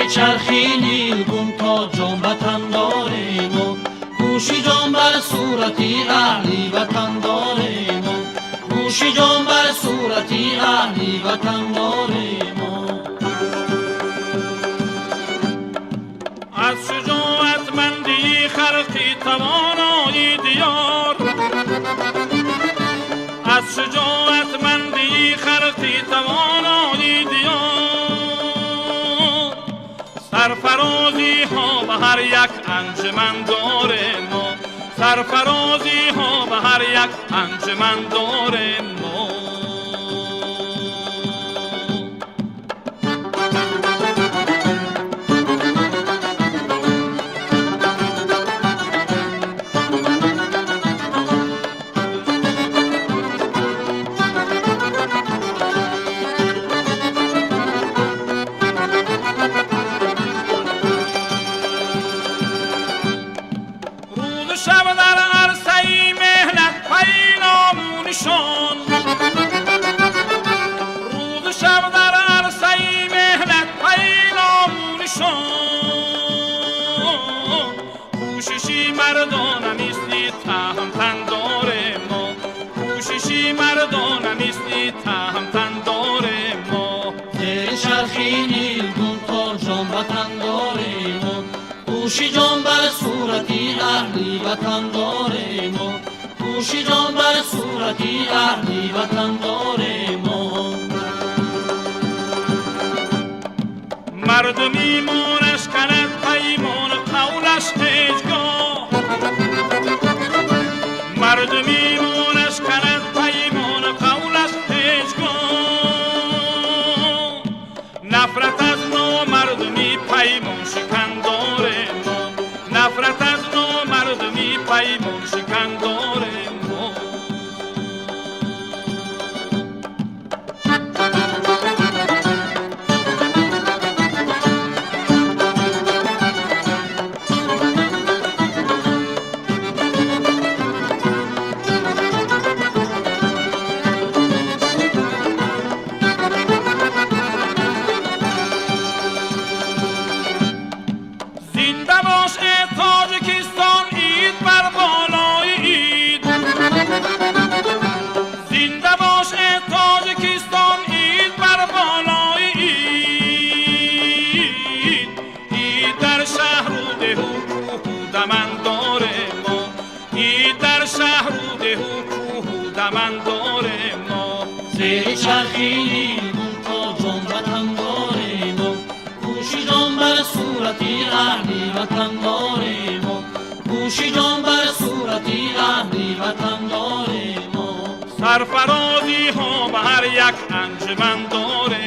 چرخی نیلگون تا جان وطن داریم و گوشی جان بر صورتی اهلی وطن داریم و گوشی جان بر صورتی اهلی وطن داریم و از شجاعتمندی خلقی توانایی دیار، از شجاعتمندی خلقی توانایی دیار، سرفرازی ها به هر یک انجمن داره ما، سرفرازی ها به هر یک انجمن داره ما. شب در عرصه مهنت پی نامونشان، روز شب در عرصه مهنت پی نامونشان، کوششی مردانه نیستی تهمتن داره ما، کوششی مردانه نیستی تهمتن داره ما. زیر چرخی نیلگون تا جان وطن داریم و گوشی جان بر صورتی اهلی وطن داریم و گوشی جان بر صورتی اهلی وطن داریم و مردمی مونش کند پیمان قولش هیچگاه، مردمی مونش کند پیمان قولش هیچگاه، نفرت از نامردمی پیمان شکن داره ما، نفرت از نامردمی پیمان شکن داره ما. زنده باش ای تاجیکستان اید بر بالای اید، زنده باش ای تاجیکستان اید بر بالای اید، اید در شهر و ده و کوه و دمن داره ما، اید در شهر و ده و کوه و دمن داره ما. زیر چرخی نیلگون تا جان وطن داریم و گوشی جان بر صورتی اهلی وطن داریم و گوشی جان بر صورتی اهلی وطن داریم و سرفرازی ها به هر یک انجمن داره